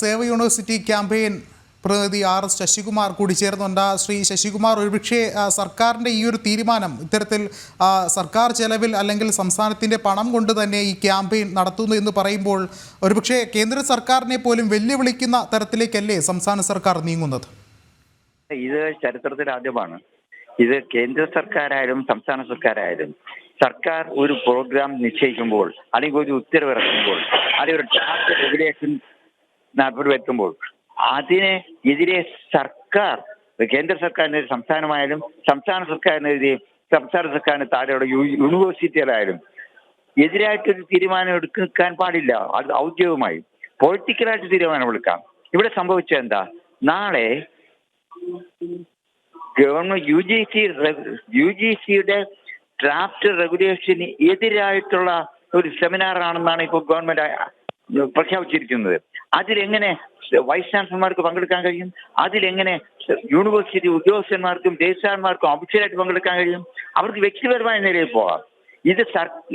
സേവ university campaign പ്രതിനിധി RS Sasikumar കൂടി ചേർന്നുണ്ട്. ശ്രീ ശശികുമാർ, ഒരുപക്ഷെ സർക്കാരിൻ്റെ ഈ ഒരു തീരുമാനം ഇത്തരത്തിൽ സർക്കാർ ചെലവിൽ അല്ലെങ്കിൽ സംസ്ഥാനത്തിൻ്റെ പണം കൊണ്ട് തന്നെ ഈ ക്യാമ്പയിൻ നടത്തുന്നു എന്ന് പറയുമ്പോൾ ഒരുപക്ഷെ കേന്ദ്ര സർക്കാരിനെ പോലും വെല്ലുവിളിക്കുന്ന തരത്തിലേക്കല്ലേ സംസ്ഥാന സർക്കാർ നീങ്ങുന്നത്? ഇത് ചരിത്രത്തിൽ ആദ്യമാണ്. ഇത് കേന്ദ്ര സർക്കാരായാലും സംസ്ഥാന സർക്കാരായാലും സർക്കാർ ഒരു പ്രോഗ്രാം നിശ്ചയിക്കുമ്പോൾ അല്ലെങ്കിൽ ഒരു ഉത്തരവിറക്കുമ്പോൾ അല്ലെങ്കിൽ ഒരു ഡ്രാഫ്റ്റ് റെഗുലേഷൻ നടപ്പിൽ അതിനെ എതിരെ സർക്കാർ, കേന്ദ്ര സർക്കാരിനെതിരെ സംസ്ഥാനമായാലും സംസ്ഥാന സർക്കാരിനെതിരെ സംസ്ഥാന സർക്കാരിന് താഴെയുള്ള യൂണിവേഴ്സിറ്റികളായാലും എതിരായിട്ടൊരു തീരുമാനം എടുക്കാൻ പാടില്ല. അത് ഔദ്യോഗികമായി പൊളിറ്റിക്കലായിട്ട് തീരുമാനമെടുക്കാം. ഇവിടെ സംഭവിച്ചത് എന്താ? നാളെ ഗവൺമെന്റ് UGCയുടെ ഡ്രാഫ്റ്റ് റെഗുലേഷന് എതിരായിട്ടുള്ള ഒരു സെമിനാറാണെന്നാണ് ഇപ്പോൾ ഗവൺമെന്റ് പ്രഖ്യാപിച്ചിരിക്കുന്നത്. അതിലെങ്ങനെ വൈസ് ചാൻസലർമാർക്ക് പങ്കെടുക്കാൻ കഴിയും? അതിലെങ്ങനെ യൂണിവേഴ്സിറ്റി ഉദ്യോഗസ്ഥന്മാർക്കും രജിസ്ട്രാർമാർക്കും ഒഫീഷ്യലായിട്ട് പങ്കെടുക്കാൻ കഴിയും? അവർക്ക് വ്യക്തിപരമായ നിലയിൽ പോകാം. ഇത്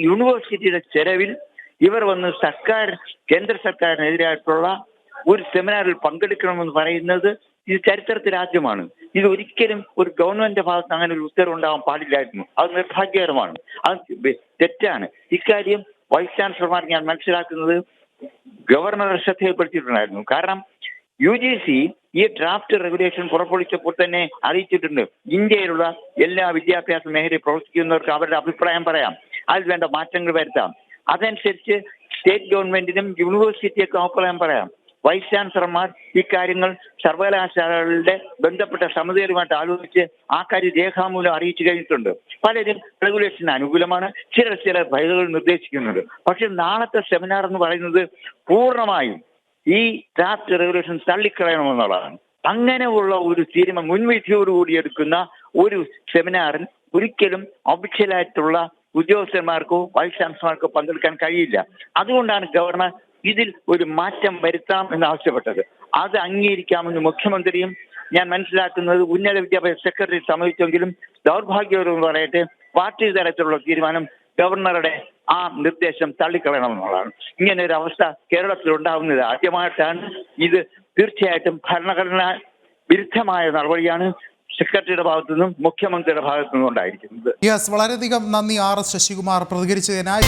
യൂണിവേഴ്സിറ്റിയുടെ ചെലവിൽ ഇവർ വന്ന് കേന്ദ്ര സർക്കാരിനെതിരായിട്ടുള്ള ഒരു സെമിനാറിൽ പങ്കെടുക്കണമെന്ന് പറയുന്നത് ഇത് ചരിത്രത്തിൽ ആദ്യമാണ്. ഇത് ഒരിക്കലും ഒരു ഗവൺമെന്റിന്റെ ഭാഗത്ത് അങ്ങനെ ഒരു ഉത്തരവ് ഉണ്ടാവാൻ പാടില്ലായിരുന്നു. അത് നിർഭാഗ്യകരമാണ്, അത് തെറ്റാണ്. ഇക്കാര്യം വൈസ് ചാൻസലർമാർ ഞാൻ മനസ്സിലാക്കുന്നത് ഗവർണറെ ശ്രദ്ധയിൽപ്പെടുത്തിയിട്ടുണ്ടായിരുന്നു. കാരണം UGC ഈ ഡ്രാഫ്റ്റ് റെഗുലേഷൻ പുറപ്പെടുവിച്ചപ്പോൾ തന്നെ അറിയിച്ചിട്ടുണ്ട്, ഇന്ത്യയിലുള്ള എല്ലാ വിദ്യാഭ്യാസ മേഖലയിൽ പ്രവർത്തിക്കുന്നവർക്ക് അവരുടെ അഭിപ്രായം പറയാം, അതിൽ വേണ്ട മാറ്റങ്ങൾ വരുത്താം. അതനുസരിച്ച് സ്റ്റേറ്റ് ഗവൺമെന്റിനും യൂണിവേഴ്സിറ്റിയൊക്കെ അഭിപ്രായം പറയാം. വൈസ് ചാൻസലർമാർ ഇക്കാര്യങ്ങൾ സർവകലാശാലകളുടെ ബന്ധപ്പെട്ട സമിതികളുമായിട്ട് ആലോചിച്ച് ആ കാര്യം രേഖാമൂലം അറിയിച്ചു കഴിഞ്ഞിട്ടുണ്ട്. പലരും റെഗുലേഷന് അനുകൂലമാണ്, ചില ഭയകൾ നിർദ്ദേശിക്കുന്നുണ്ട്. പക്ഷെ നാളത്തെ സെമിനാർ എന്ന് പറയുന്നത് പൂർണ്ണമായും ഈ ഡ്രാഫ്റ്റ് റെഗുലേഷൻ തള്ളിക്കളയണമെന്നുള്ളതാണ്. അങ്ങനെയുള്ള ഒരു തീരുമാനം മുൻവിധിയോടുകൂടി എടുക്കുന്ന ഒരു സെമിനാറിൽ ഒരിക്കലും ഒഫീഷ്യലായിട്ടുള്ള ഉദ്യോഗസ്ഥന്മാർക്കോ വൈസ് ചാൻസലർമാർക്കോ പങ്കെടുക്കാൻ കഴിയില്ല. അതുകൊണ്ടാണ് ഗവർണർ ഇതിൽ ഒരു മാറ്റം വരുത്താം എന്ന് ആവശ്യപ്പെട്ടത്. അത് അംഗീകരിക്കാമെന്ന് മുഖ്യമന്ത്രിയും ഞാൻ മനസ്സിലാക്കുന്നത് ഉന്നത വിദ്യാഭ്യാസ സെക്രട്ടറി സമ്മതിച്ചെങ്കിലും ദൗർഭാഗ്യകരമെന്ന് പറയട്ടെ, പാർട്ടി തലത്തിലുള്ള തീരുമാനം ഗവർണറുടെ ആ നിർദ്ദേശം തള്ളിക്കളയണമെന്നുള്ളതാണ്. ഇങ്ങനെ ഒരു അവസ്ഥ കേരളത്തിൽ ഉണ്ടാകുന്നത് ആദ്യമായിട്ടാണ്. ഇത് തീർച്ചയായിട്ടും ഭരണഘടനാ വിരുദ്ധമായ നടപടിയാണ് സെക്രട്ടറിയുടെ ഭാഗത്തു നിന്നും മുഖ്യമന്ത്രിയുടെ ഭാഗത്തു നിന്നും ഉണ്ടായിരിക്കുന്നത്. വളരെയധികം നന്ദി RS ശശികുമാർ പ്രതികരിച്ചതിനായി.